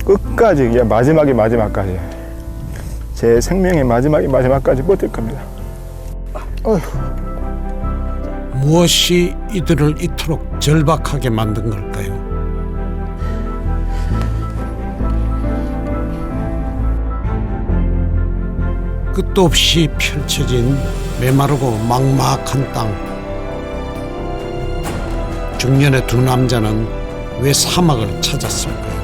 끝까지, 마지막까지 제 생명의 마지막까지 버틸 겁니다. 어휴. 무엇이 이들을 이토록 절박하게 만든 걸까요? 끝도 없이 펼쳐진 메마르고 막막한 땅. 중년의 두 남자는 왜 사막을 찾았을까요?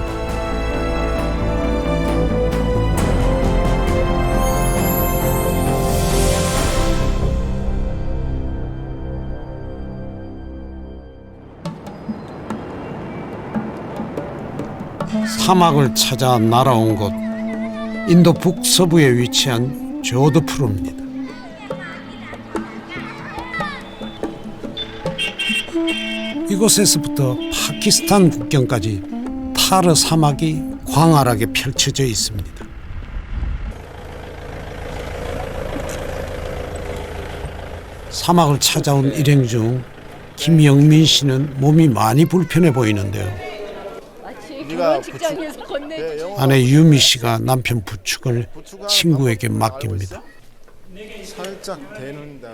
사막을 찾아 날아온 곳, 인도 북서부에 위치한 조드푸르입니다. 이곳에서부터 파키스탄 국경까지 타르 사막이 광활하게 펼쳐져 있습니다. 사막을 찾아온 일행 중 김영민 씨는 몸이 많이 불편해 보이는데요. 결혼 직장에서 건네주죠. 아내 유미 씨가 남편 부축을 친구에게 맡깁니다.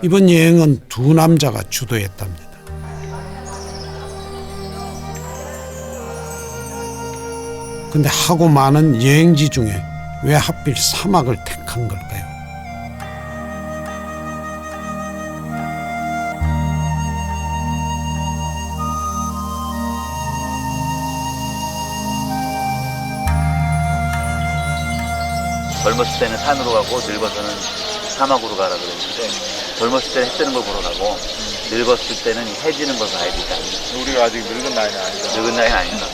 이번 여행은 두 남자가 주도했답니다. 근데 하고 많은 여행지 중에 왜 하필 사막을 택한 걸까요? 젊었을 때는 산으로 가고 늙어서는 사막으로 가라 그랬는데 젊었을 때는 해 뜨는 걸 보러 가고 늙었을 때는 해 지는 걸 봐야 되지 않나. 우리가 아직 늙은 나이는 아니다. 늙은 나이는 아닌가.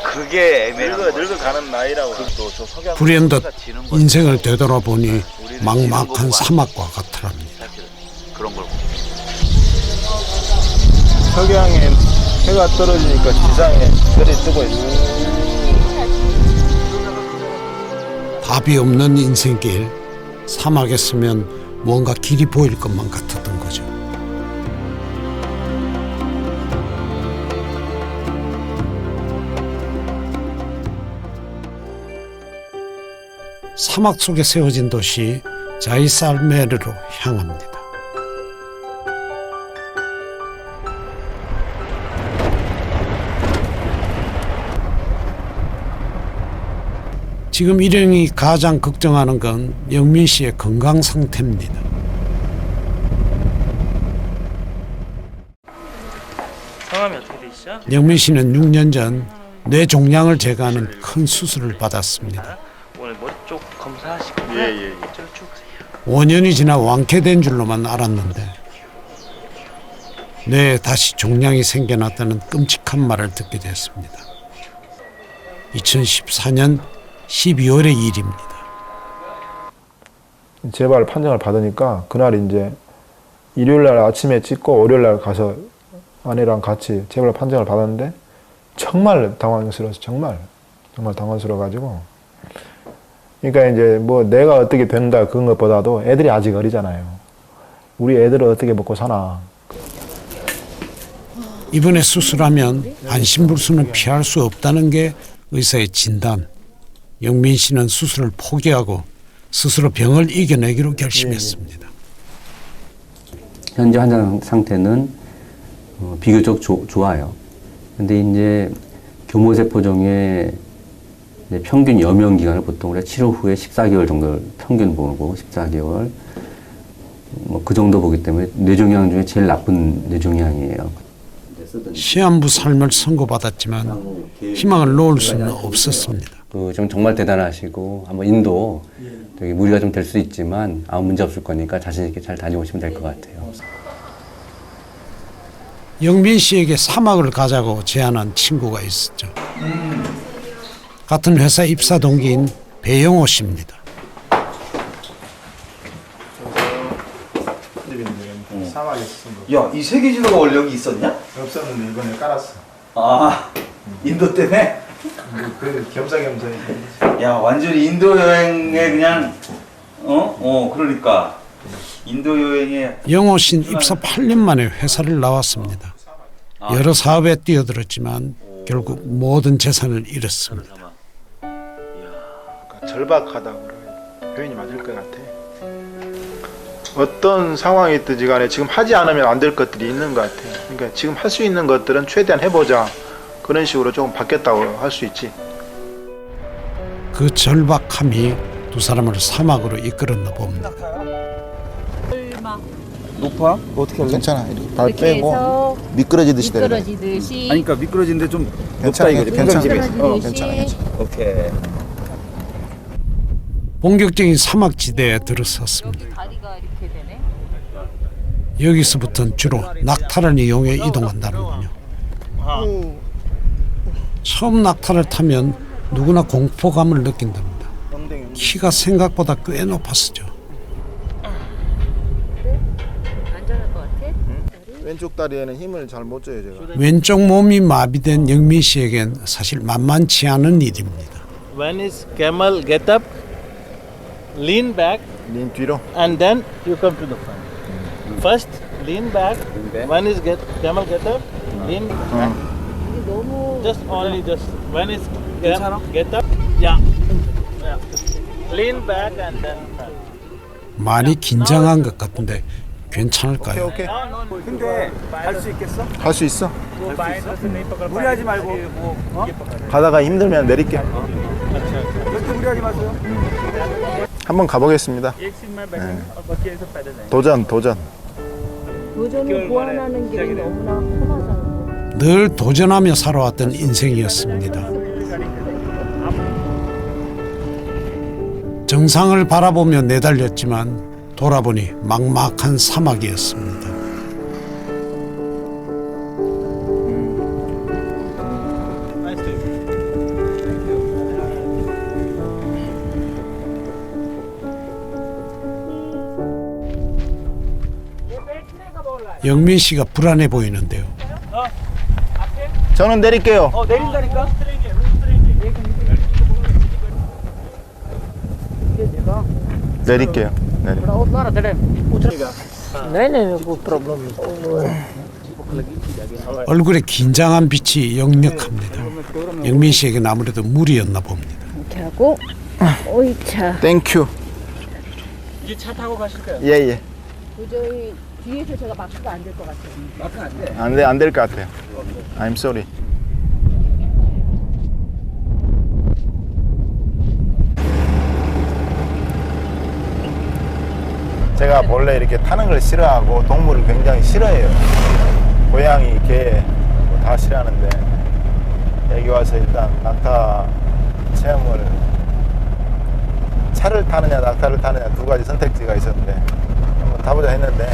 그게 애매한 늙어가는 나이라고. 또 석양 불현듯 인생을 되돌아보니 막막한 사막과 같더랍니다. 그런 걸 석양에 해가 떨어지니까 지상에 별이 뜨고 있어요. 답이 없는 인생길, 사막에 서면 뭔가 길이 보일 것만 같았던 거죠. 사막 속에 세워진 도시 자이살메르로 향합니다. 지금 일행이 가장 걱정하는 건 영민 씨의 건강 상태입니다. 성함이 어떻게 되시죠? 영민 씨는 6년 전 뇌종양을 제거하는 큰 수술을 받았습니다. 오늘 머리 쪽 검사하시고 예. 이쪽으로 쭉 오세요. 5년이 지나 완쾌된 줄로만 알았는데 뇌에 다시 종양이 생겨났다는 끔찍한 말을 듣게 됐습니다. 2014년 12월의 일입니다. 재발 판정을 받으니까 그날 이제 일요일 날 아침에 찍고 월요일 날 가서 아내랑 같이 재발 판정을 받았는데 정말 당황스러워서 정말 당황스러워가지고 그러니까 이제 뭐 내가 어떻게 된다 그런 것보다도 애들이 아직 어리잖아요. 우리 애들은 어떻게 먹고 사나. 이번에 수술하면 안심불수는 피할 수 없다는 게 의사의 진단. 영민 씨는 수술을 포기하고 스스로 병을 이겨내기로 결심했습니다. 현재 환자 상태는 비교적 좋아요. 근데 이제 교모세포종의 평균 여명 기간을 보통 우리가 치료 후에 14개월 정도를 평균 보고 14개월 뭐 그 정도 보기 때문에 뇌종양 중에 제일 나쁜 뇌종양이에요. 시한부 삶을 선고받았지만 희망을 놓을 수는 없었습니다. 좀 정말 대단하시고 한번 인도 되게 무리가 좀 될 수 있지만 아무 문제 없을 거니까 자신 있게 잘 다녀오시면 될 것 같아요. 영민 씨에게 사막을 가자고 제안한 친구가 있었죠. 같은 회사 입사 동기인 배영호 씨입니다. 사막에 있었어. 야, 이 세계지도가 원래 여기 있었냐? 없었는데 이번에 깔았어. 아, 인도 때문에? 그 겸사겸사. 야, 완전히 인도 여행에 그냥 그러니까 인도 여행에 영호 씨는 입사 8년 만에 회사를 나왔습니다. 여러 사업에 뛰어들었지만 결국 모든 재산을 잃었습니다. 절박하다고 표현이 맞을 것 같아. 어떤 상황이 있든지 간에 지금 하지 않으면 안 될 것들이 있는 것 같아. 그러니까 지금 할 수 있는 것들은 최대한 해보자. 그런 식으로 조금 바뀌었다고 할 수 있지. 그 절박함이 두 사람을 사막으로 이끌었나 봅니다. 높아? 어떻게 할래? 괜찮아. 이렇게 발 이렇게 빼고 해서 미끄러지듯이 내려. 미끄러지듯이 아니 그러니까 미끄러지는데 좀 괜찮아. 높다 이거지. 괜찮아. 평상집에서. 괜찮아. 오케이. 본격적인 사막지대에 들어섰습니다. 다리가 이렇게 되네. 여기서부터는 주로 낙타를 이용해 이동한다는군요. 처음 낙타를 타면 누구나 공포감을 느낀답니다. 키가 생각보다 꽤 높았죠. 안전할 것 같아? 왼쪽 다리에는 힘을 잘 못 줘요, 제가. 왼쪽 몸이 마비된 영민 씨에겐 사실 만만치 않은 일입니다. One is camel get up, lean back, 닌 뒤로. and then you come to the front. First lean back. One is camel get up, lean back. 이게 너무 Just only just one is get up. Yeah. Lean back and then front. 많이 긴장한 것 같은데 괜찮을까요? 오케이. 근데 할 수 있겠어? 할 수 있어. 무리하지 말고. 가다가 힘들면 내릴게. 절대 무리하지 마세요. 한번 가보겠습니다. 도전. 도전을 보완하는 길이 너무나 험하잖아. 늘 도전하며 살아왔던 인생이었습니다. 정상을 바라보며 내달렸지만 돌아보니 막막한 사막이었습니다. 영민 씨가 불안해 보이는데요. 저는 내릴게요. 내린다니까? 내릴게요. 얼굴에 긴장한 빛이 역력합니다. 영민 씨에겐 아무래도 무리였나 봅니다. 이렇게 하고 오이차. 땡큐. 이제 차 타고 가실 거예요? 예. 도저히 뒤에서 제가 마크가 안 될 것 같아요. 안 될 것 같아요. I'm sorry. 제가 원래 이렇게 타는 걸 싫어하고 동물을 굉장히 싫어해요. 고양이, 개 다 싫어하는데 여기 와서 일단 낙타 체험을 차를 타느냐 낙타를 타느냐 두 가지 선택지가 있었는데 한번 타보자 했는데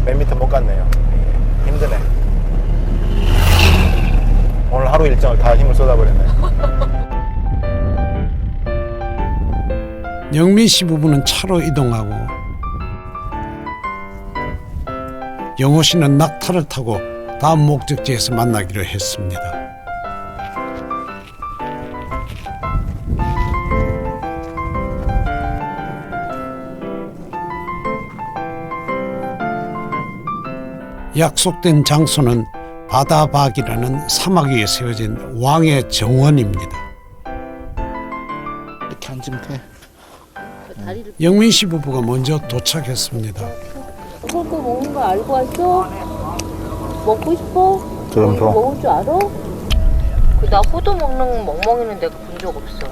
몇 미터 못 갔네요. 힘드네. 오늘 하루 일정을 다 힘을 쏟아버렸네. 영민 씨 부부는 차로 이동하고 영호 씨는 낙타를 타고 다음 목적지에서 만나기로 했습니다. 약속된 장소는 바다박이라는 사막 위에 세워진 왕의 정원입니다. 이렇게 앉으면 돼. 다리를 영민 씨 부부가 먼저 도착했습니다. 그거 먹는 거 알고 왔어? 먹고 싶어? 좀 더. 먹을 줄 알아? 나 호두 먹는 멍멍이는 내가 본 적 없어.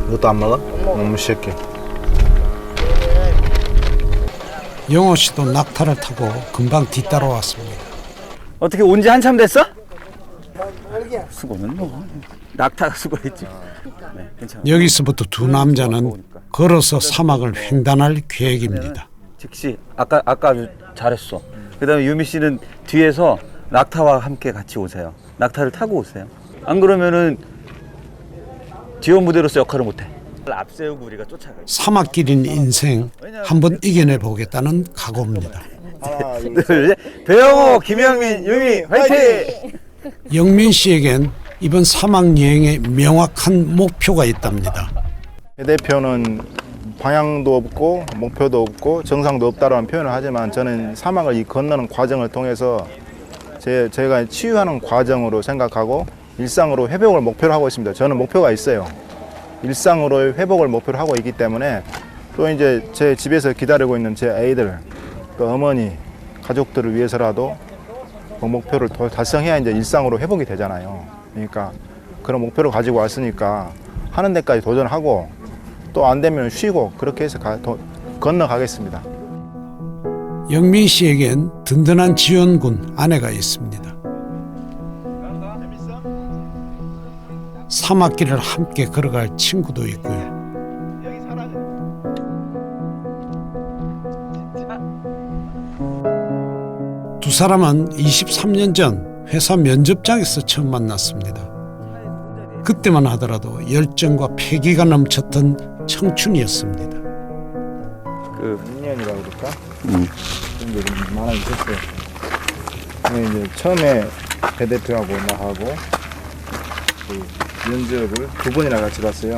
이것도 안 먹어? 너무 쉽게. 영호 씨도 낙타를 타고 금방 뒤따라왔습니다. 어떻게 온 지 한참 됐어? 수고는 뭐 낙타가 수고했지. 네, 괜찮아. 여기서부터 두 남자는 걸어서 사막을 횡단할 계획입니다. 즉시 아까 아주 잘했어. 그다음에 유미 씨는 뒤에서 낙타와 함께 같이 오세요. 낙타를 타고 오세요. 안 그러면은 지원 무대로서 역할을 못해. 앞세우고 우리가 쫓아가. 사막길인 인생 한번 이겨내 보겠다는 각오입니다. 둘, 셋. 배영호, 김영민, 유미, 화이팅! 영민 씨에겐 이번 사막 여행에 명확한 목표가 있답니다. 대표는 방향도 없고 목표도 없고 정상도 없다라는 표현을 하지만 저는 사막을 이 건너는 과정을 통해서 제가 치유하는 과정으로 생각하고 일상으로 회복을 목표로 하고 있습니다. 저는 목표가 있어요. 일상으로의 회복을 목표로 하고 있기 때문에 또 이제 제 집에서 기다리고 있는 제 아이들, 또 어머니, 가족들을 위해서라도 그 목표를 달성해야 이제 일상으로 회복이 되잖아요. 그러니까 그런 목표를 가지고 왔으니까 하는 데까지 도전하고 또 안 되면 쉬고 그렇게 해서 건너가겠습니다. 영민 씨에겐 든든한 지원군 아내가 있습니다. 사막길을 함께 걸어갈 친구도 있고요. 두 사람은 23년 전 회사 면접장에서 처음 만났습니다. 그때만 하더라도 열정과 패기가 넘쳤던 청춘이었습니다. 그 2년이라고 그럴까? 정도 좀 많아 있었어요. 근데 이제 처음에 배 대표하고 나하고 그 면접을 2번이나 같이 봤어요.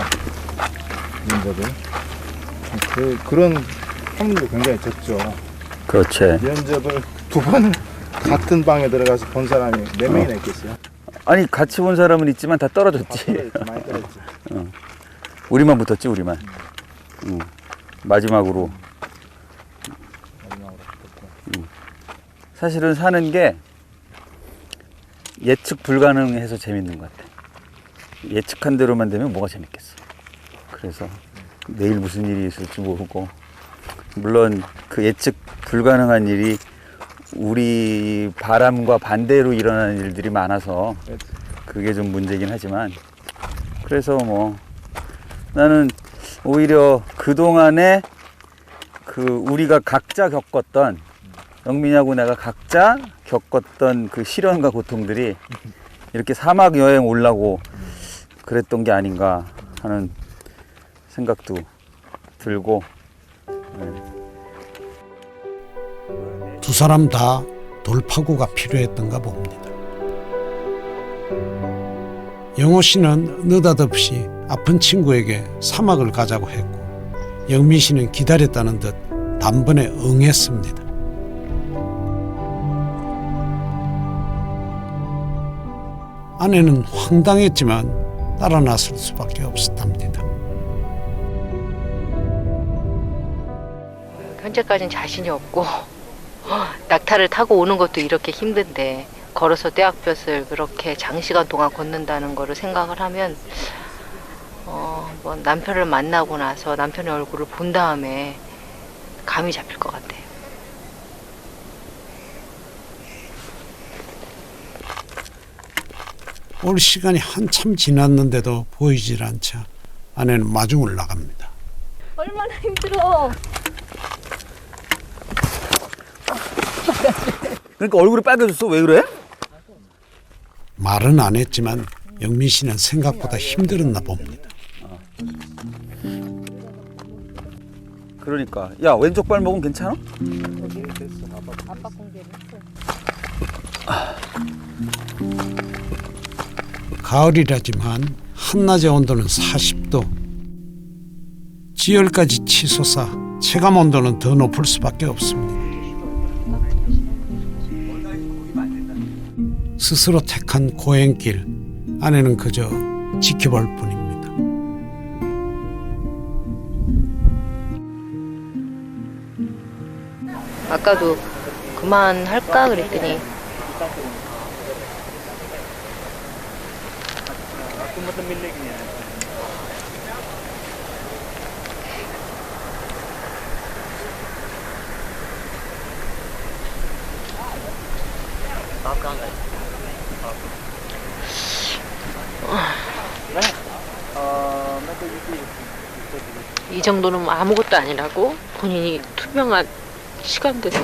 면접을. 그런 확률이 굉장히 적죠. 그렇지. 면접을 2번을 같은 방에 들어가서 본 사람이 몇 명이나 있겠어요? 아니 같이 본 사람은 있지만 다 떨어졌지. 많이 떨어졌지. 우리만 붙었지 우리만. 마지막으로. 사실은 사는 게 예측 불가능해서 재밌는 것 같아. 예측한 대로만 되면 뭐가 재밌겠어. 그래서 내일 무슨 일이 있을지 모르고, 물론 그 예측 불가능한 일이 우리 바람과 반대로 일어나는 일들이 많아서 그게 좀 문제긴 하지만, 그래서 뭐 나는 오히려 그동안에 그 우리가 각자 겪었던, 영민이하고 내가 각자 겪었던 그 시련과 고통들이 이렇게 사막 여행 오려고 그랬던 게 아닌가 하는 생각도 들고. 두 사람 다 돌파구가 필요했던가 봅니다. 영호 씨는 느닷없이 아픈 친구에게 사막을 가자고 했고, 영민 씨는 기다렸다는 듯 단번에 응했습니다. 아내는 황당했지만 따라 나설 수밖에 없었답니다. 현재까지는 자신이 없고 낙타를 타고 오는 것도 이렇게 힘든데 걸어서 떼약볕을 그렇게 장시간 동안 걷는다는 거를 생각을 하면 뭐 남편을 만나고 나서 남편의 얼굴을 본 다음에 감이 잡힐 것 같아요. 올 시간이 한참 지났는데도 보이질 않자 아내는 마중을 나갑니다. 얼마나 힘들어. 그러니까 얼굴이 빨개졌어. 왜 그래? 말은 안 했지만 영민 씨는 생각보다 힘들었나 봅니다. 그러니까 야, 왼쪽 발목은 괜찮아? 아빠 공개를 했어. 가을이라지만 한낮의 온도는 40도. 지열까지 치솟아 체감 온도는 더 높을 수밖에 없습니다. 스스로 택한 고행길, 아내는 그저 지켜볼 뿐입니다. 아까도 그만할까 그랬더니 이 정도는 아무것도 아니라고 본인이 투명한 시간들이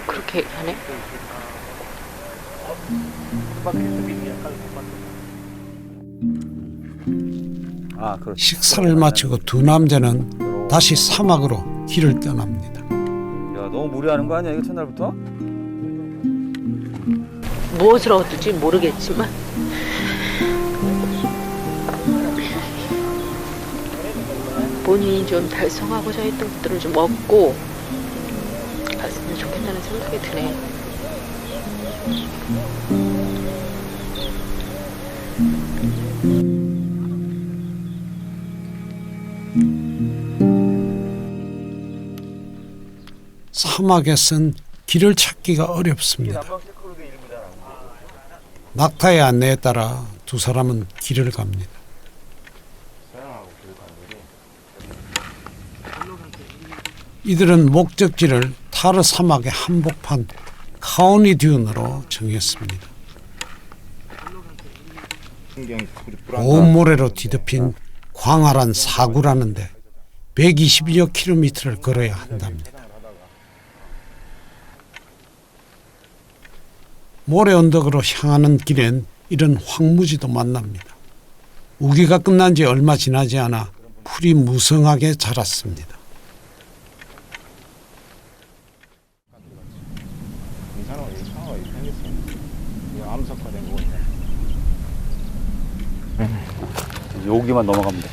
그렇게 하네? 아, 그렇지. 식사를 마치고 두 남자는 다시 사막으로 길을 떠납니다. 야, 너무 무리하는 거 아니야? 이거 첫날부터? 무엇을 얻을지 모르겠지만 본인이 좀 달성하고자 했던 것들을 좀 얻고 갔으면 좋겠다는 생각이 드네. 사막에선 길을 찾기가 어렵습니다. 낙타의 안내에 따라 두 사람은 길을 갑니다. 이들은 목적지를 타르 사막의 한복판 카오니 듀온으로 정했습니다. 고운 모래로 뒤덮인 광활한 사구라는데 120여 킬로미터를 걸어야 한답니다. 모래 언덕으로 향하는 길엔 이런 황무지도 만납니다. 우기가 끝난 지 얼마 지나지 않아 풀이 무성하게 자랐습니다. 여기만 넘어가면 돼.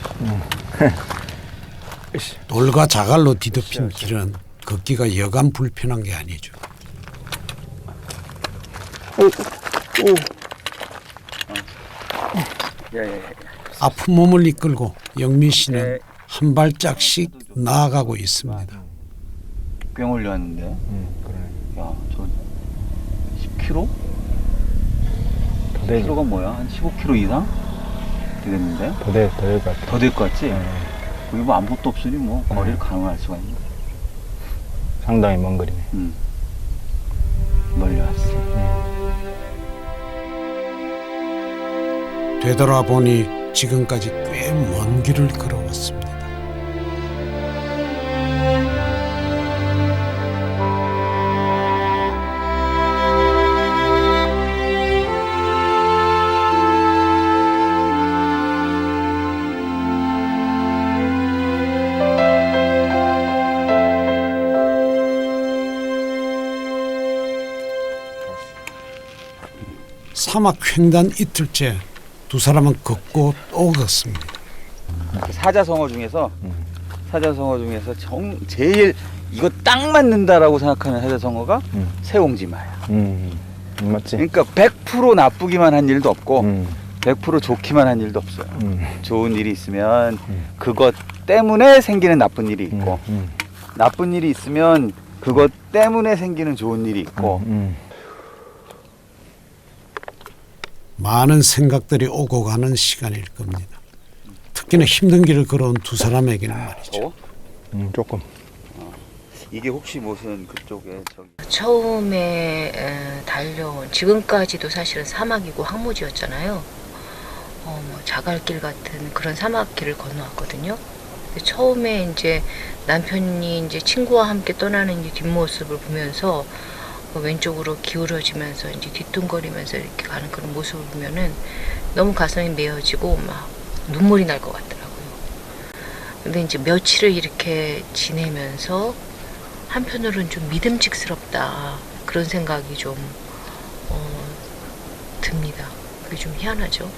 돌과 자갈로 뒤덮인 길은 걷기가 여간 불편한 게 아니죠. 아픈 몸을 이끌고 영민 씨는 한 발짝씩 나아가고 있습니다. 꽤 올려왔는데. 야, 저 10kg? 더 되지. 키로가 뭐야? 한 15kg 이상 되겠는데? 더 될 것 같아. 더 될 것 같지? 여기 뭐 아무것도 없으니 뭐 거리를 가늠할 수가 있네. 상당히 먼 거리네. 멀리 왔어. 되돌아보니 지금까지 꽤 먼 길을 걸어왔습니다. 사막 횡단 이틀째 두 사람은 걷고 또 걷습니다. 사자성어 중에서 제일 이거 딱 맞는다라고 생각하는 사자성어가 세옹지마야. 맞지? 그러니까 100% 나쁘기만 한 일도 없고 100% 좋기만 한 일도 없어요. 좋은 일이 있으면 그것 때문에 생기는 나쁜 일이 있고 나쁜 일이 있으면 그것 때문에 생기는 좋은 일이 있고 많은 생각들이 오고 가는 시간일 겁니다. 특히나 힘든 길을 걸어온 두 사람에게는 말이죠. 조금. 이게 혹시 무슨 그쪽에 저기 처음에 달려온 지금까지도 사실은 사막이고 황무지였잖아요. 뭐 자갈길 같은 그런 사막길을 건너왔거든요. 처음에 이제 남편이 이제 친구와 함께 떠나는 이 뒷모습을 보면서 왼쪽으로 기울어지면서 이제 뒤뚱거리면서 이렇게 가는 그런 모습을 보면은 너무 가슴이 메어지고 막 눈물이 날 것 같더라고요. 근데 이제 며칠을 이렇게 지내면서 한편으로는 좀 믿음직스럽다 그런 생각이 좀 듭니다. 그게 좀 희한하죠.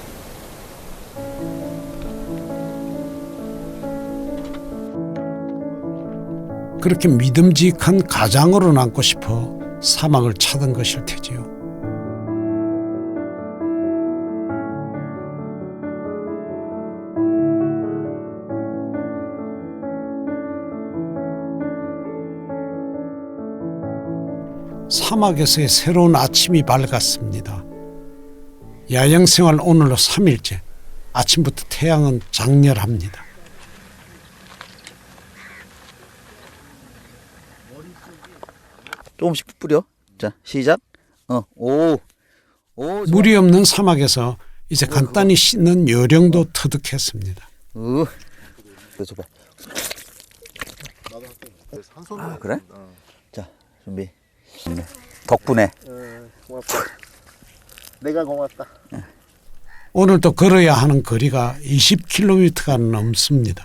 그렇게 믿음직한 가장으로 남고 싶어 사막을 찾은 것일 테지요. 사막에서의 새로운 아침이 밝았습니다. 야영생활 오늘로 3일째. 아침부터 태양은 장렬합니다. 조금씩 뿌려. 자, 시작. 물이 없는 사막에서 이제 간단히 씻는 요령도 터득했습니다. 줘봐. 아, 그래? 자, 준비. 덕분에. 고맙다. 내가 고맙다. 오늘도 걸어야 하는 거리가 20km가 넘습니다.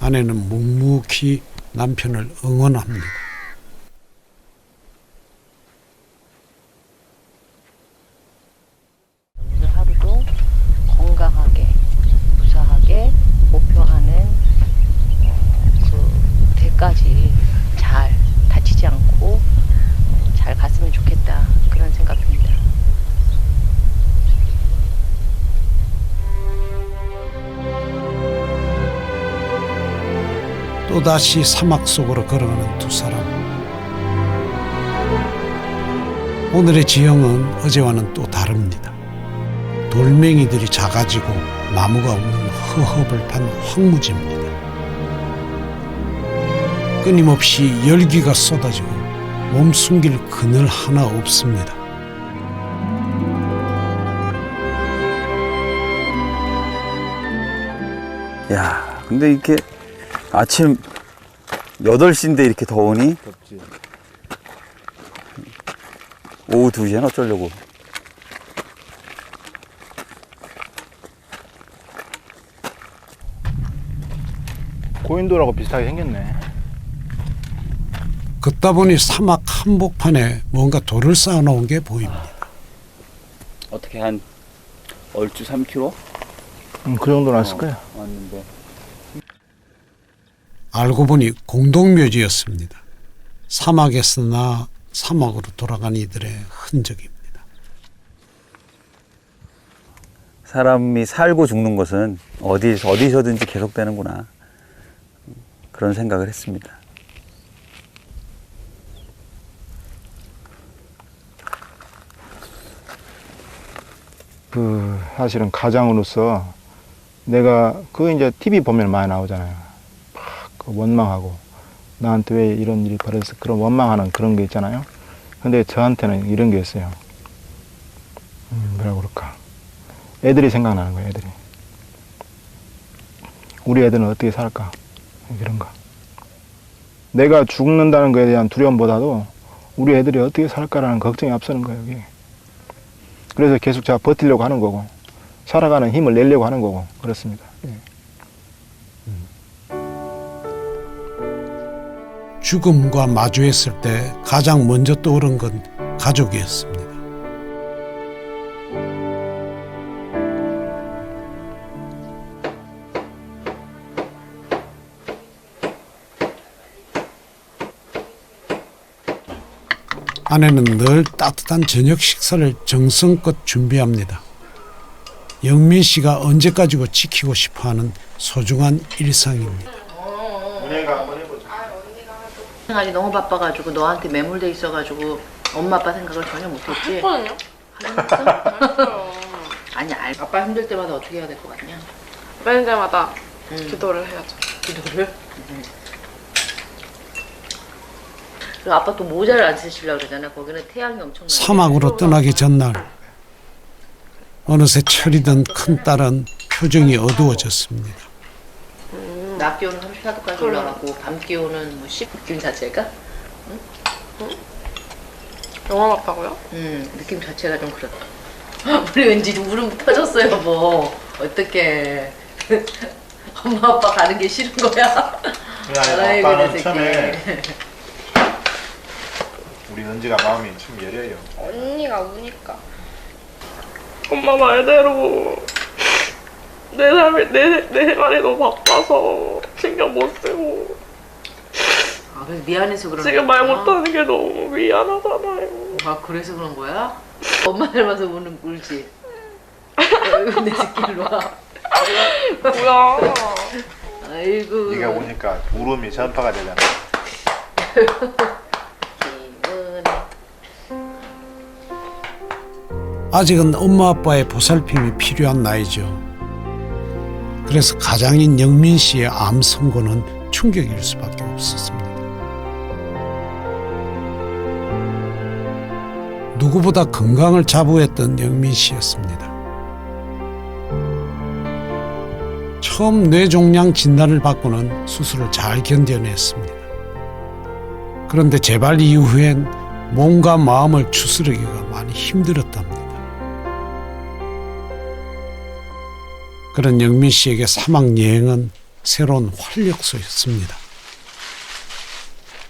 아내는 묵묵히 남편을 응원합니다. 오늘 하루도 건강하게, 무사하게 목표하는 그 대까지 잘 다치지 않고 잘 갔으면 좋겠다 그런 생각입니다. 또다시 사막 속으로 걸어가는 두 사람. 오늘의 지형은 어제와는 또 다릅니다. 돌멩이들이 작아지고 나무가 없는 허허벌 판 황무지입니다. 끊임없이 열기가 쏟아지고 몸 숨길 그늘 하나 없습니다. 야, 근데 이렇게 아침 8시인데 이렇게 더우니? 덥지. 오후 2시엔 어쩌려고. 고인돌하고 비슷하게 생겼네. 걷다 보니 사막 한복판에 뭔가 돌을 쌓아놓은 게 보입니다. 어떻게 한 얼추 3km? 그 정도 났을 거야. 왔는데. 알고 보니 공동묘지였습니다. 사막에서 나 사막으로 돌아간 이들의 흔적입니다. 사람이 살고 죽는 것은 어디서든지 계속되는구나. 그런 생각을 했습니다. 사실은 가장으로서 내가 이제 TV 보면 많이 나오잖아요. 막 원망하고 나한테 왜 이런 일이 벌어졌어, 그런 원망하는 그런 게 있잖아요. 근데 저한테는 이런 게 있어요. 뭐라고 그럴까, 애들이 생각나는 거예요. 애들이, 우리 애들은 어떻게 살까, 이런 거. 내가 죽는다는 거에 대한 두려움보다도 우리 애들이 어떻게 살까라는 걱정이 앞서는 거예요, 여기. 그래서 계속 제가 버티려고 하는 거고, 살아가는 힘을 내려고 하는 거고, 그렇습니다. 예. 죽음과 마주했을 때 가장 먼저 떠오른 건 가족이었습니다. 아내는 늘 따뜻한 저녁 식사를 정성껏 준비합니다. 영민 씨가 언제까지고 지키고 싶어하는 소중한 일상입니다. 생활이 너무 바빠가지고 너한테 매몰돼 있어가지고 엄마 아빠 생각을 전혀 못했지. 했거든요. 아니 아빠 힘들 때마다 어떻게 해야 될 것 같냐? 매일 때마다 기도를 해야죠. 기도를? 그리고 아빠 또 모자를 안 쓰시려고 그러잖아. 거기는 태양이 엄청나게. 사막으로 떠나기 전날 어느새 철이던 큰딸은 표정이 어두워졌습니다. 낮 기온은 34도까지 올라가고 밤 기온은 뭐 10도 자체가? 영화 같다고요? 느낌 자체가 좀 그렇다. 우리 왠지 울음 터졌어요, 뭐. 어떡해. 엄마 아빠 가는 게 싫은 거야? 아이고, 아빠는 내 처음에 새끼. 우리 은지가 마음이 참 여려요. 언니가 우니까. 엄마 말대로 내 삶이 내 생활이 너무 바빠서 신경 못 쓰고 아, 그래서 미안해서 그런 지금 말 못하는 게 너무 미안하잖아요. 아, 그래서 그런 거야? 엄마 닮아서 울지? 아이고, 내 새끼 일로 와. 뭐야? 아이고. 네가 오니까 울음이 전파가 되잖아. 아직은 엄마 아빠의 보살핌이 필요한 나이죠. 그래서 가장인 영민 씨의 암 선고는 충격일 수밖에 없었습니다. 누구보다 건강을 자부했던 영민 씨였습니다. 처음 뇌종양 진단을 받고는 수술을 잘 견뎌냈습니다. 그런데 재발 이후엔 몸과 마음을 추스르기가 많이 힘들었답니다. 그런 영민 씨에게 사막 여행은 새로운 활력소였습니다.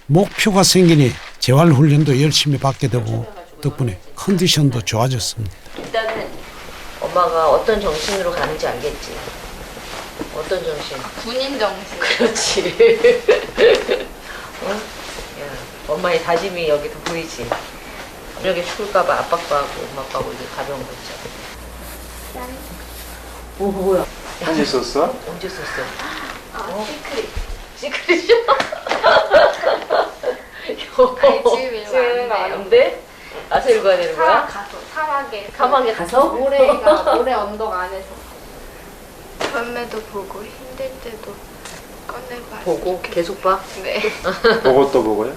목표가 생기니 재활훈련도 열심히 받게 되고 덕분에 컨디션도 좋아졌습니다. 일단은 엄마가 어떤 정신으로 가는지 알겠지? 어떤 정신? 군인 정신. 그렇지. 응? 야, 엄마의 다짐이 여기 더 보이지? 저녁에 추울까봐 압박도 하고 엄마 아빠하고 이제 가벼운 거 있잖아. 오, 뭐야? 언제 썼어? 언제 썼어? 시크릿. 시크릿이요? 지금 아닌데? 가서 읽어야 되는 거야? 사막에 가서? 모래 언덕 안에서 밤에도 보고 힘들 때도 꺼내봐. 보고 계속 봐? 네. 보고 또 보고요?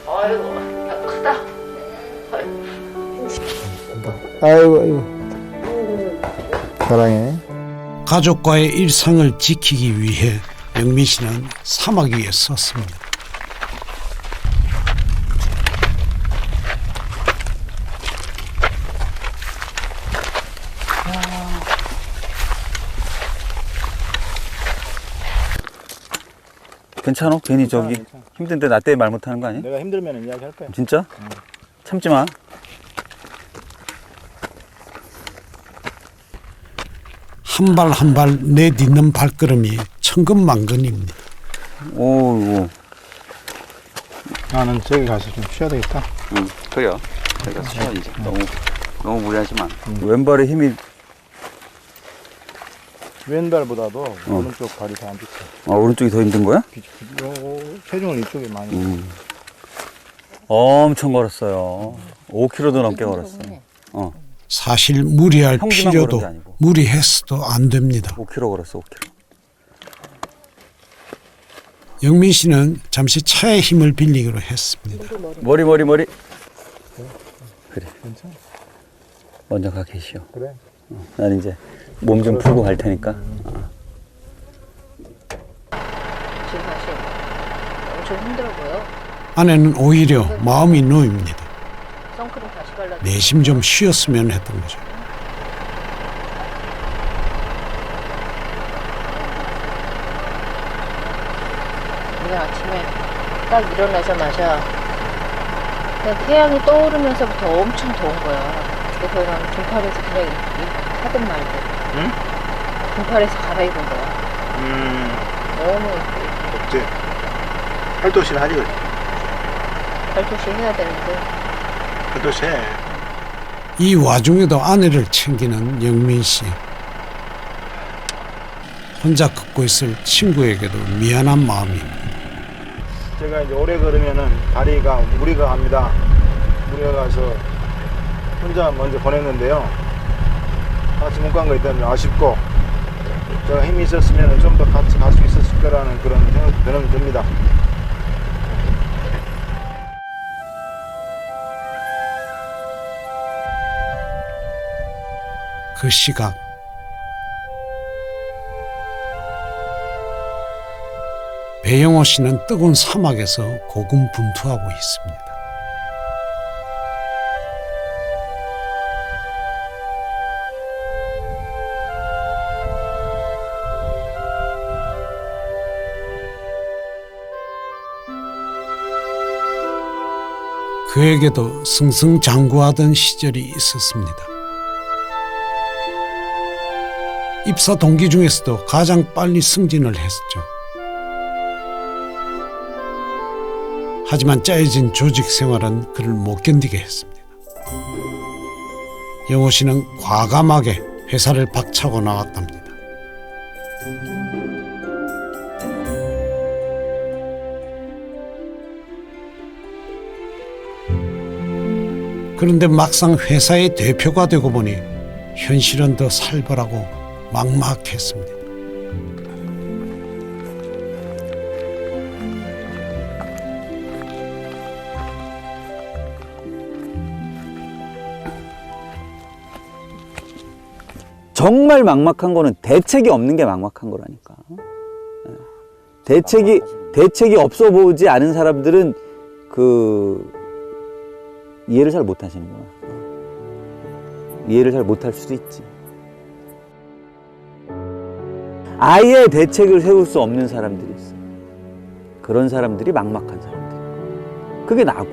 아이고 크다. 아이고 사랑해. 가족과의 일상을 지키기 위해 영민 씨는 사막 위에 섰습니다. 괜찮아? 괜히 저기 힘든데 나 때문에 말 못하는 거 아니야? 내가 힘들면 이야기할 거야. 진짜? 참지 마. 한 발 한 발 내딛는 발걸음이 천근만근입니다. 오우. 나는 저기 가서 좀 쉬어야 되겠다. 응, 그래요. 내가 쉬어 이제. 너무 무리하지 마. 왼발에 힘이 왼발보다도 오른쪽 발이 더 안 좋다. 오른쪽이 더 힘든 거야? 체중을 이쪽에 많이. 엄청 걸었어요. 5km도 넘게 걸었어요. 사실 무리할 평지만 필요도 걸은 게 아니고. 무리했어도 안 됩니다. 5km 걸었어, 5km. 영민 씨는 잠시 차의 힘을 빌리기로 했습니다. 머리. 그래. 먼저 가 계시오. 그래. 난 이제 몸 좀 풀고 갈 테니까. 지금 사실 엄청 힘들어 보여. 아내는 오히려 마음이 놓입니다. 선크림 다시 발라. 내심 좀 쉬었으면 했던 거죠. 오늘 아침에 딱 일어나자마자 그냥 태양이 떠오르면서부터 엄청 더운 거야. 그래서 나는 긴팔에서 그냥 하든 말든. 응? 긴팔에서 갈아입은 거야. 너무 덥지? 팔도실 하지 그래. 발토시 해야 되는데. 팔도실 해. 이 와중에도 아내를 챙기는 영민 씨. 혼자 걷고 있을 친구에게도 미안한 마음입니다. 제가 이제 오래 걸으면은 다리가 무리가 갑니다. 무리가 가서 혼자 먼저 보냈는데요. 같이 못 간 거에 때문에 아쉽고 제가 힘이 있었으면 좀 더 같이 갈 수 있었을 거라는 그런 생각이 듭니다. 그 시각 배영호 씨는 뜨거운 사막에서 고군분투하고 있습니다. 그에게도 승승장구하던 시절이 있었습니다. 입사 동기 중에서도 가장 빨리 승진을 했었죠. 하지만 짜여진 조직 생활은 그를 못 견디게 했습니다. 영호 씨는 과감하게 회사를 박차고 나왔답니다. 그런데 막상 회사의 대표가 되고 보니 현실은 더 살벌하고 막막했습니다. 정말 막막한 거는 대책이 없는 게 막막한 거라니까. 대책이 없어 보이지 않은 사람들은 이해를 잘 못 하시는구나. 이해를 잘 못 할 수도 있지. 아예 대책을 세울 수 없는 사람들이 있어. 그런 사람들이 막막한 사람들. 그게 나고.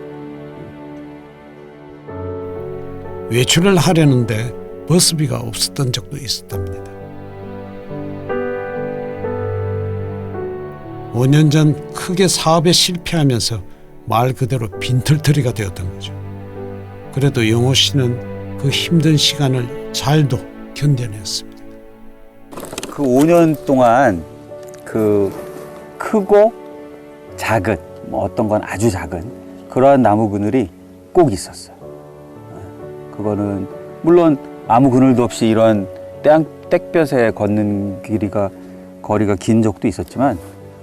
외출을 하려는데 버스비가 없었던 적도 있었답니다. 5년 전 크게 사업에 실패하면서 말 그대로 빈털터리가 되었던 거죠. 그래도 영호 씨는 그 힘든 시간을 잘도 견뎌냈습니다. 5년 전 크게 사업에 실패하면서 말 그대로 빈털터리가 되었던 거죠. 그래도 영호 씨는 그 힘든 시간을 잘도 견뎌냈습니다. 5년 전 크게 사업에 실패하면서 말 그대로 빈털터리가 되었던 거죠. 그래도 영호 씨는 그 힘든 시간을 잘도 견뎌냈습니다. 그 5년 동안 그 크고 작은, 뭐 어떤 건 아주 작은 그러한 나무 그늘이 꼭 있었어요. 그거는 물론 아무 그늘도 없이 이런 땡볕에 걷는 거리가 긴 적도 있었지만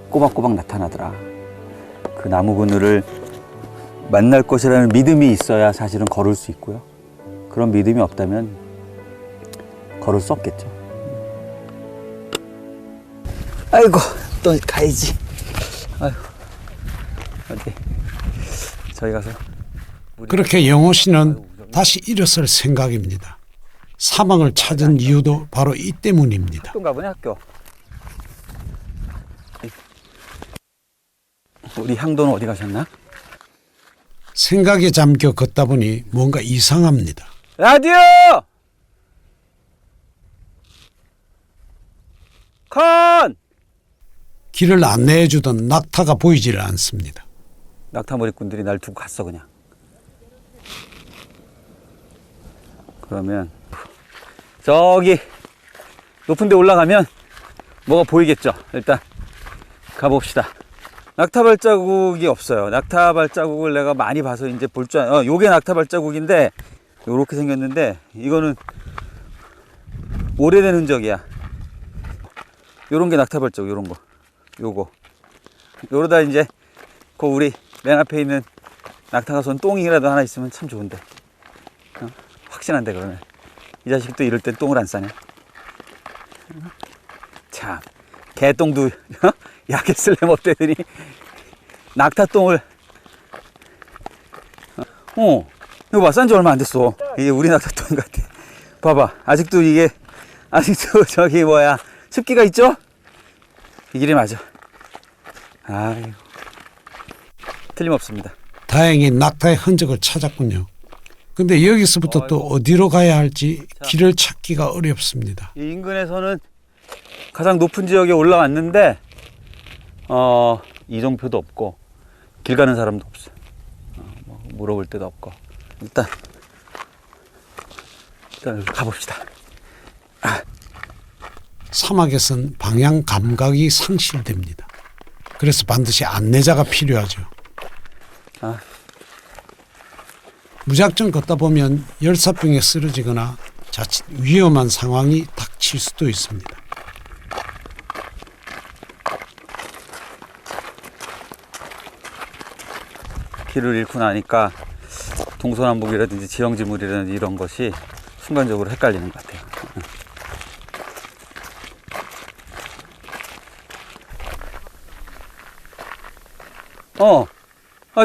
꼬박꼬박 나타나더라. 그 나무 그늘을 만날 것이라는 믿음이 있어야 사실은 걸을 수 있고요. 그런 믿음이 없다면 걸을 수 없겠죠. 아이고, 또 가야지. 아이고, 어디 저희 가서. 그렇게 영호 씨는 다시 일어설 생각입니다. 사막을 찾은 이유도 바로 이 때문입니다. 학교인가 보네, 학교. 우리 향도는 어디 가셨나? 생각에 잠겨 걷다 보니 뭔가 이상합니다. 라디오! 컨! 길을 안내해 주던 낙타가 보이질 않습니다. 낙타머리꾼들이 날 두고 갔어 그냥. 그러면 저기 높은 데 올라가면 뭐가 보이겠죠. 일단 가봅시다. 낙타 발자국이 없어요. 낙타 발자국을 내가 많이 봐서 이제 볼 줄 요게 낙타 발자국인데 요렇게 생겼는데 이거는 오래된 흔적이야. 요런 게 낙타 발자국, 요런 거. 요거. 요러다 이제 그 우리 맨 앞에 있는 낙타가 쏜 똥이라도 하나 있으면 참 좋은데. 확신한데 그러면. 이 자식이 또 이럴 땐 똥을 안 싸네. 참. 개똥도 약에 쓸려면 없대더니 낙타똥을. 이거 봐, 싼 지 얼마 안 됐어. 이게 우리 낙타똥 같아. 봐봐. 아직도 저기 뭐야. 습기가 있죠? 이 길이 맞아. 아이고. 틀림없습니다. 다행히 낙타의 흔적을 찾았군요. 근데 여기서부터 또 어디로 가야 할지 길을 찾기가 어렵습니다. 이 인근에서는 가장 높은 지역에 올라왔는데 이정표도 없고 길 가는 사람도 없어. 뭐 물어볼 데도 없고 일단 가봅시다. 사막에선 방향 감각이 상실됩니다. 그래서 반드시 안내자가 필요하죠. 무작정 걷다 보면 열사병에 쓰러지거나 자칫 위험한 상황이 닥칠 수도 있습니다. 길을 잃고 나니까 동서남북이라든지 지형지물이라든지 이런 것이 순간적으로 헷갈리는 것 같아요.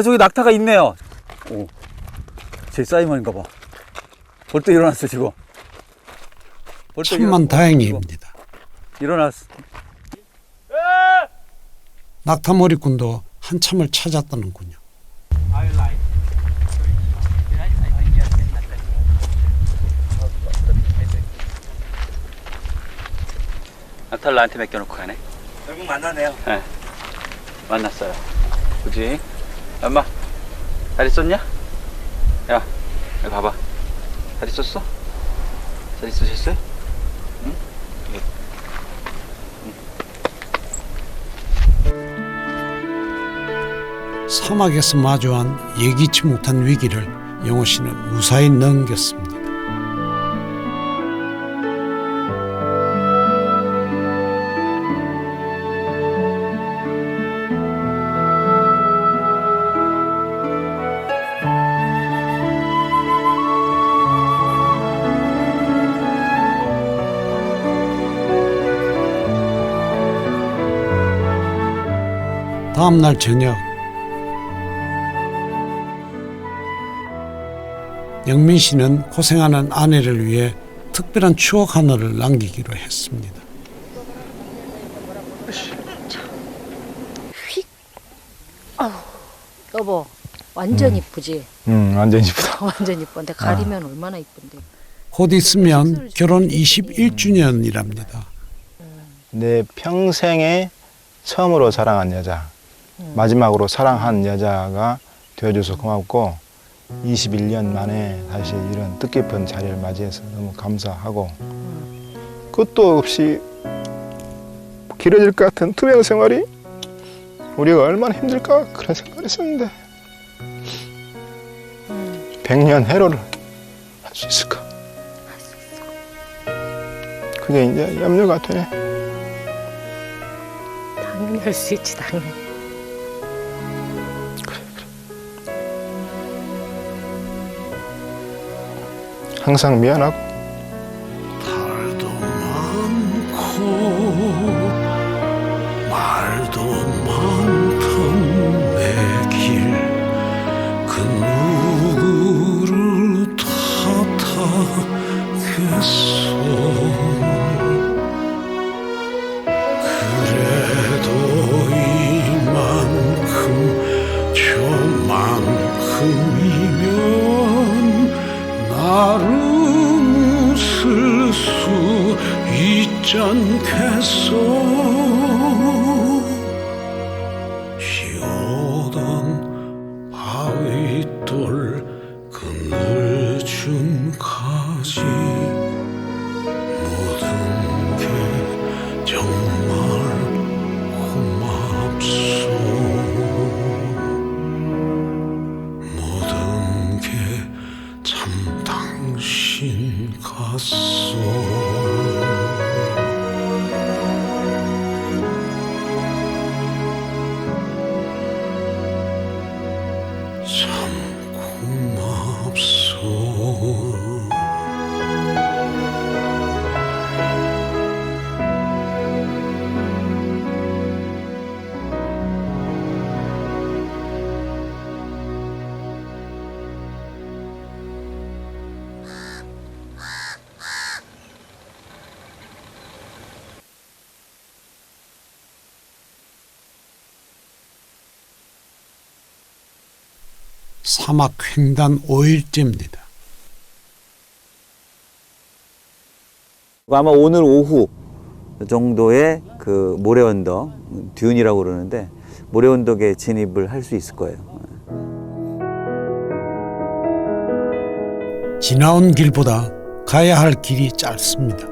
저기 낙타가 있네요. 오, 제 사이먼인가 봐. 벌써 일어났어 지금. 천만 다행입니다. 일어났어. 낙타머리꾼도 한참을 찾았다는군요. 낙타를 나한테 맡겨놓고 가네. 결국 만나네요. 네, 만났어요. 그지? 엄마, 잘 있었냐? 야, 여기 봐봐. 잘 있었어? 잘 있으셨어요? 응? 사막에서 마주한 예기치 못한 위기를 영호 씨는 무사히 넘겼습니다. 다음 날 저녁, 영민 씨는 고생하는 아내를 위해 특별한 추억 하나를 남기기로 했습니다. 여보, 완전 이쁘지? 완전 이쁘다. 완전 이쁜데 가리면 얼마나 이쁜데. 곧 있으면 결혼 21주년이랍니다. 내 평생에 처음으로 사랑한 여자, 마지막으로 사랑한 여자가 되어줘서 고맙고 21년 만에 다시 이런 뜻깊은 자리를 맞이해서 너무 감사하고 끝도 없이 길어질 것 같은 투병 생활이 우리가 얼마나 힘들까 그런 생각을 했었는데 100년 해로를 할 수 있을까? 그게 이제 염려가 되네. 당연히 할 수 있지, 당연히. 항상 미안하고 달도 많고 말도 많던 내 길 그 누구를 탓하겠어. 그래도 이만큼 저만큼이면 나를 웃을 수 있지 않겠어. 쉬어던 바위돌 그늘중까지 모든 게 정말 고맙소. 모든 게 참 당신 같소. 참 고맙소. 사막 횡단 5일째입니다. 아마 오늘 오후 정도에 그 모래 언덕, 듄이라고 그러는데 모래 언덕에 진입을 할 수 있을 거예요. 지나온 길보다 가야 할 길이 짧습니다.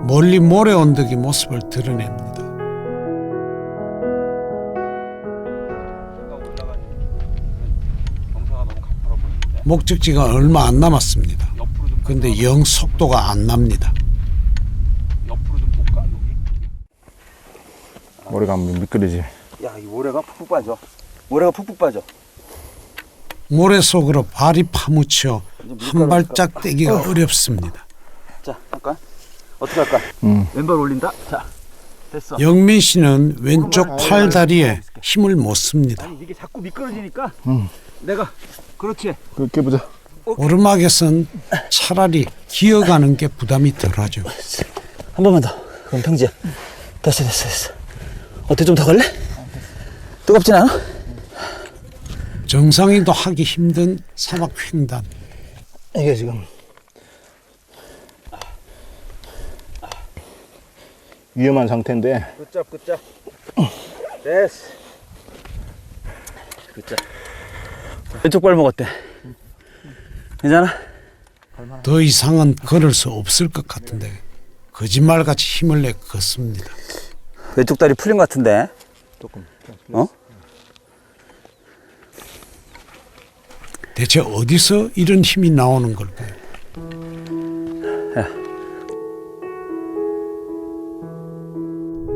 멀리 모래 언덕이 모습을 드러냅니다. 목적지가 얼마 안 남았습니다. 그런데 영 속도가 안 납니다. 모래가 미끄러지. 야, 이 모래가 푹푹 빠져. 모래가 푹푹 빠져. 모래 속으로 발이 파묻혀 한 발짝 떼기가 어렵습니다. 자, 잠깐. 어떻게 할까? 왼발 올린다. 자, 됐어. 영민 씨는 왼쪽 팔 다리에 힘을 못 씁니다. 아니, 이게 자꾸 미끄러지니까 내가 그렇지. 그렇게 보자. 오르막에선 차라리 기어가는 게 부담이 덜하죠. 한 번만 더. 그럼 평지야. 됐어. 어때, 좀 더 갈래? 뜨겁진 않아? 정상인도 하기 힘든 사막 횡단. 이게 지금 위험한 상태인데. 굿잡. 됐어. 굿잡. 왼쪽 발목 어때? 괜찮아? 더 이상은 걸을 수 없을 것 같은데 거짓말같이 힘을 내 걷습니다. 왼쪽 다리 풀린 것 같은데? 조금. 어? 대체 어디서 이런 힘이 나오는 걸까요? 야.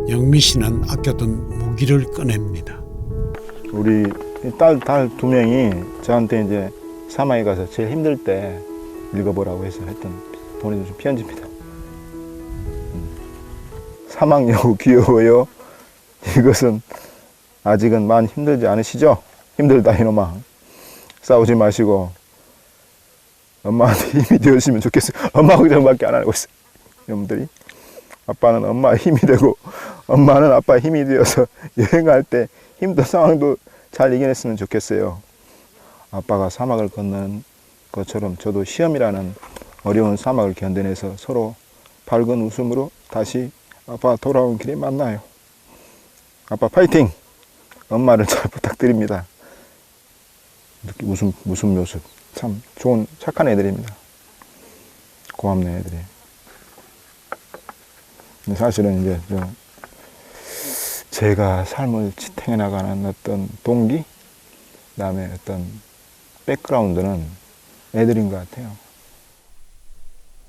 영민 씨는 아껴둔 무기를 꺼냅니다. 우리 딸 두 명이 저한테 이제 사막에 가서 제일 힘들 때 읽어보라고 해서 보내준 편지입니다. 사막 여우 귀여워요. 이것은 아직은 많이 힘들지 않으시죠? 힘들다 이놈아. 싸우지 마시고 엄마한테 힘이 되었으면 좋겠어요. 엄마 걱정밖에 안 하고 있어요. 여러분들이 아빠는 엄마의 힘이 되고 엄마는 아빠의 힘이 되어서 여행할 때 힘든 상황도 잘 이겨냈으면 좋겠어요. 아빠가 사막을 걷는 것처럼 저도 시험이라는 어려운 사막을 견뎌내서 서로 밝은 웃음으로 다시 아빠 돌아온 길에 만나요. 아빠 파이팅! 엄마를 잘 부탁드립니다. 이렇게 웃음 모습 참 좋은 착한 애들입니다. 고맙네 애들이. 근데 사실은 이제 제가 삶을 지탱해 나가는 어떤 동기, 그다음에 어떤 백그라운드는 애들인 것 같아요.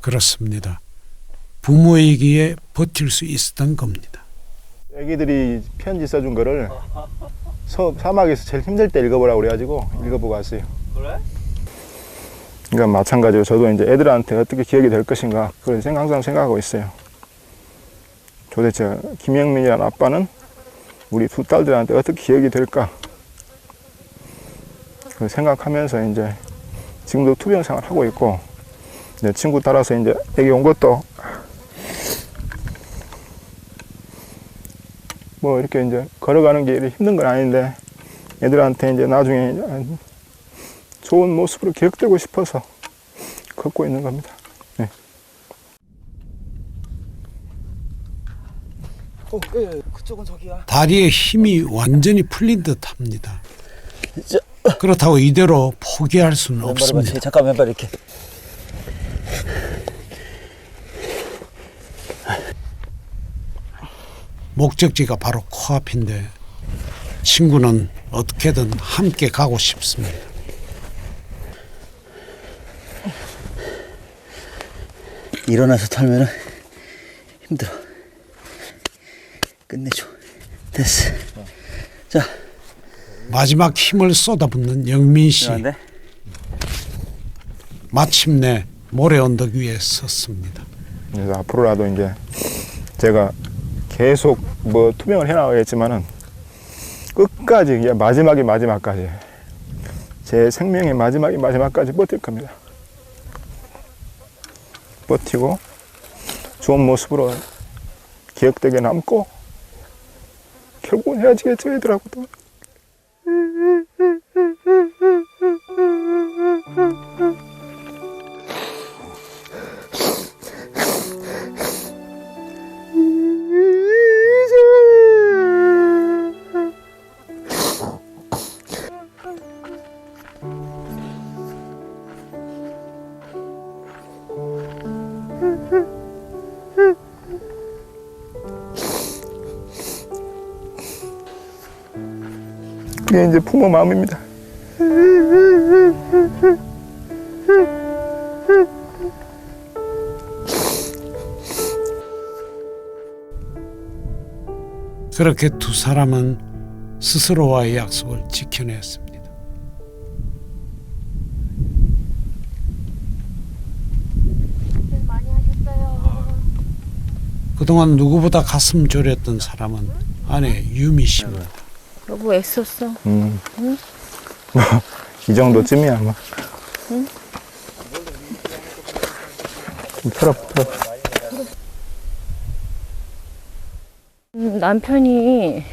그렇습니다. 부모이기에 버틸 수 있었던 겁니다. 애기들이 편지 써준 거를 사막에서 제일 힘들 때 읽어보라고 그래가지고 읽어보고 왔어요. 그래? 그러니까 마찬가지로 저도 이제 애들한테 어떻게 기억이 될 것인가 그걸 항상 생각하고 있어요. 도대체 김영민이라는 아빠는 우리 두 딸들한테 어떻게 기억이 될까? 그걸 생각하면서 이제 지금도 투병 생활 하고 있고, 내 친구 따라서 이제 여기 온 것도 뭐 이렇게 이제 걸어가는 게 힘든 건 아닌데 애들한테 이제 나중에 좋은 모습으로 기억되고 싶어서 걷고 있는 겁니다. 네. 그쪽은 저기야. 다리에 힘이 완전히 풀린 듯합니다. 그렇다고 이대로 포기할 수는 없습니다. 잠깐 왼발 이렇게. 목적지가 바로 코앞인데 친구는 어떻게든 함께 가고 싶습니다. 일어나서 털면은 힘들어. 끝내줘. 됐어. 자. 마지막 힘을 쏟아붓는 영민 씨. 일어난대? 마침내 모래 언덕 위에 섰습니다. 그래서 앞으로라도 이제 제가 계속 뭐 투병을 해나가겠지만은 끝까지 마지막까지 제 생명의 마지막까지 버틸 겁니다. 버티고 좋은 모습으로 기억되게 남고 결국은 헤어지겠죠 애들하고도. 그게 이제 부모 마음입니다. 그렇게 두 사람은 스스로와의 약속을 지켜냈습니다. 많이 하셨어요. 그동안 누구보다 가슴 졸였던 사람은 아내 유미 씨입니다. 여보 애썼어. 응? 이 정도쯤이야 뭐. 응? 풀어. 남편이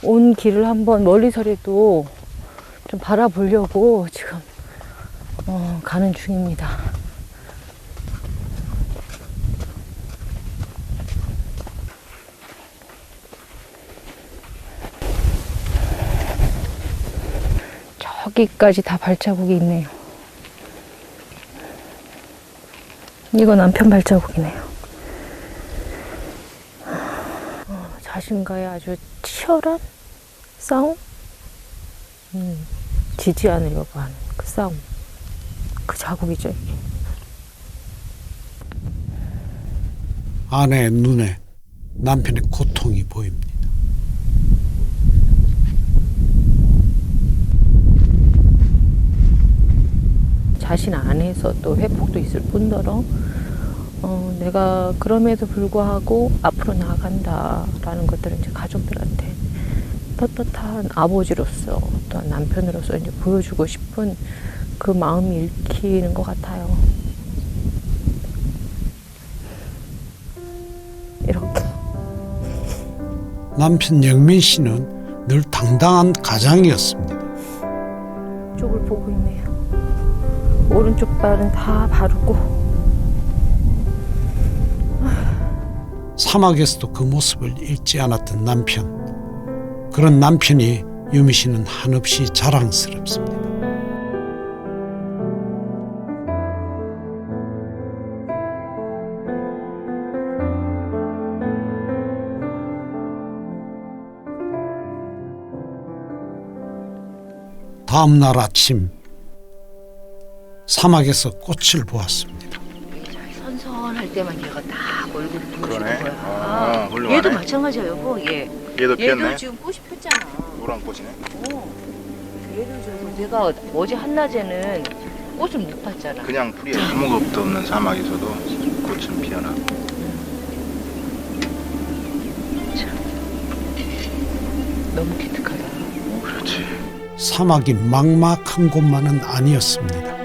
온 길을 한번 멀리서라도 좀 바라보려고 지금 가는 중입니다. 저기까지 다 발자국이 있네요. 이거 남편 발자국이네요. 자신과의 아주 치열한 싸움? 지지 않으려고 하는 그 싸움. 그 자국이죠, 이게. 아내의 눈에 남편의 고통이 보입니다. 자신 안에서 또 회복도 있을 뿐더러 내가 그럼에도 불구하고 앞으로 나아간다라는 것들을 이제 가족들한테 떳떳한 아버지로서 또한 남편으로서 이제 보여주고 싶은 그 마음이 읽히는 것 같아요. 이렇게. 남편 영민 씨는 늘 당당한 가장이었습니다. 쪽을 보고 있네요. 오른쪽 발은 다 바르고. 사막에서도 그 모습을 잃지 않았던 남편. 그런 남편이 유미 씨는 한없이 자랑스럽습니다. 다음 날 아침 사막에서 꽃을 보았습니다. 선선할 때만 얘가 딱 얼굴이 부으시는 그러네. 거야. 아, 훌륭하네. 얘도 마찬가지야 여보. 얘. 얘도 피었네. 얘도 지금 꽃이 폈잖아. 노란 꽃이네. 얘도 저서 내가 어제 한낮에는 꽃을 못 봤잖아. 그냥 풀이 아무것도 없는 사막에서도 꽃은 피어나. 너무 기특하다. 그렇지. 사막이 막막한 곳만은 아니었습니다.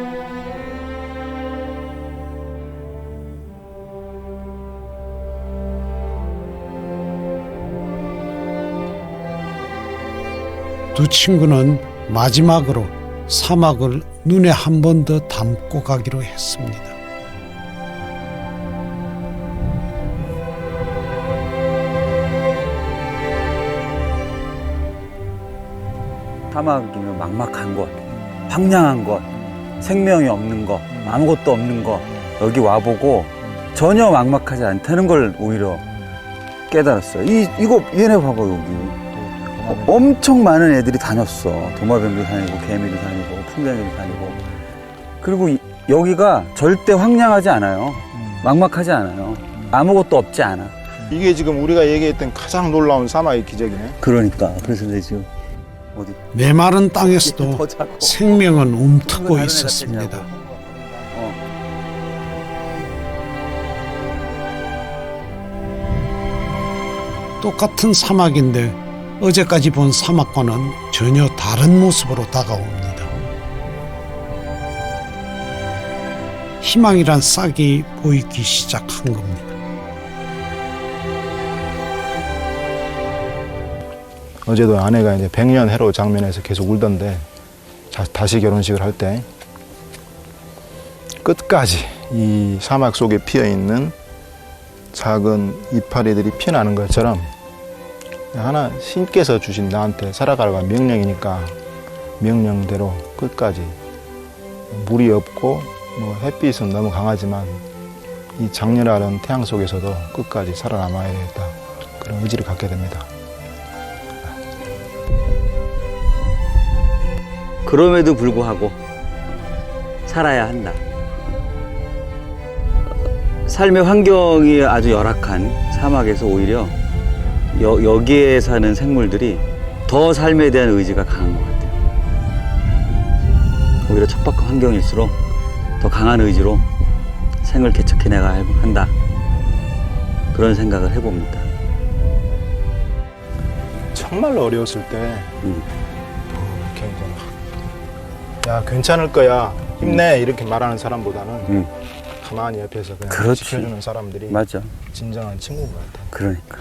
두 친구는 마지막으로 사막을 눈에 한 번 더 담고 가기로 했습니다. 사막이면 막막한 곳, 황량한 곳, 생명이 없는 것, 아무것도 없는 것, 여기 와보고 전혀 막막하지 않다는 걸 오히려 깨달았어요. 이거 얘네 봐봐 여기. 엄청 많은 애들이 다녔어. 도마뱀도 다니고 개미도 다니고 풍뎅이도 다니고. 그리고 여기가 절대 황량하지 않아요. 막막하지 않아요. 아무것도 없지 않아. 이게 지금 우리가 얘기했던 가장 놀라운 사막의 기적이네. 그러니까 그래서 내 지금 어디 메마른 땅에서도 더 자고. 생명은 움트고 다른 애 있었습니다. 같아, 똑같은 사막인데 어제까지 본 사막과는 전혀 다른 모습으로 다가옵니다. 희망이란 싹이 보이기 시작한 겁니다. 어제도 아내가 이제 100년 해로 장면에서 계속 울던데 다시 결혼식을 할 때 끝까지 이 사막 속에 피어 있는 작은 이파리들이 피어나는 것처럼 하나 신께서 주신 나한테 살아가라고 명령이니까 명령대로 끝까지 물이 없고 뭐 햇빛은 너무 강하지만 이 장렬한 태양 속에서도 끝까지 살아남아야 되겠다 그런 의지를 갖게 됩니다. 그럼에도 불구하고 살아야 한다. 삶의 환경이 아주 열악한 사막에서 오히려 여기에 사는 생물들이 더 삶에 대한 의지가 강한 것 같아요. 오히려 척박한 환경일수록 더 강한 의지로 생을 개척해내가야 한다. 그런 생각을 해봅니다. 정말로 어려웠을 때 이렇게 이제 야 괜찮을 거야 힘내 이렇게 말하는 사람보다는 가만히 옆에서 그냥 그렇지. 지켜주는 사람들이 맞아. 진정한 친구인 것 같아. 그러니까.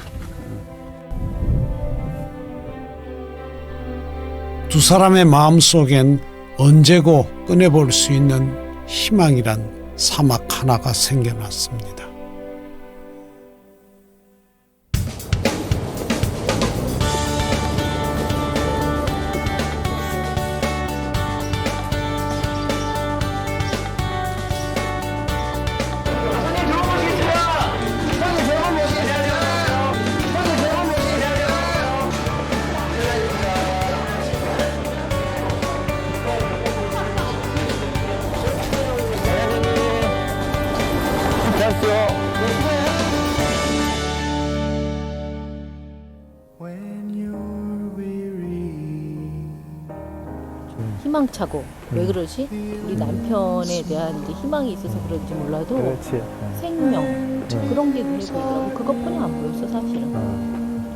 두 사람의 마음속엔 언제고 꺼내볼 수 있는 희망이란 사막 하나가 생겨났습니다. 희망차고 왜 그러지? 우리 남편에 대한 이제 희망이 있어서 그런지 몰라도 그렇지. 생명 그런 게 눈에 보이더라고. 그것뿐이 안 보였어 사실은.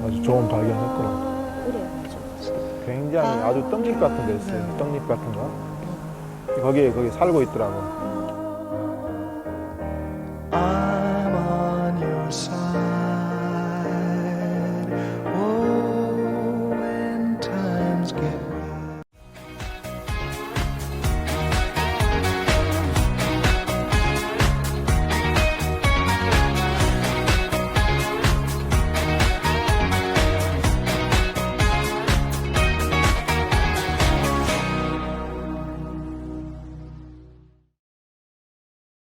아주 좋은 발견했구나. 그래 맞아. 굉장히 아주 떡잎 같은 데 있어요. 떡잎 같은 거. 거기 살고 있더라고.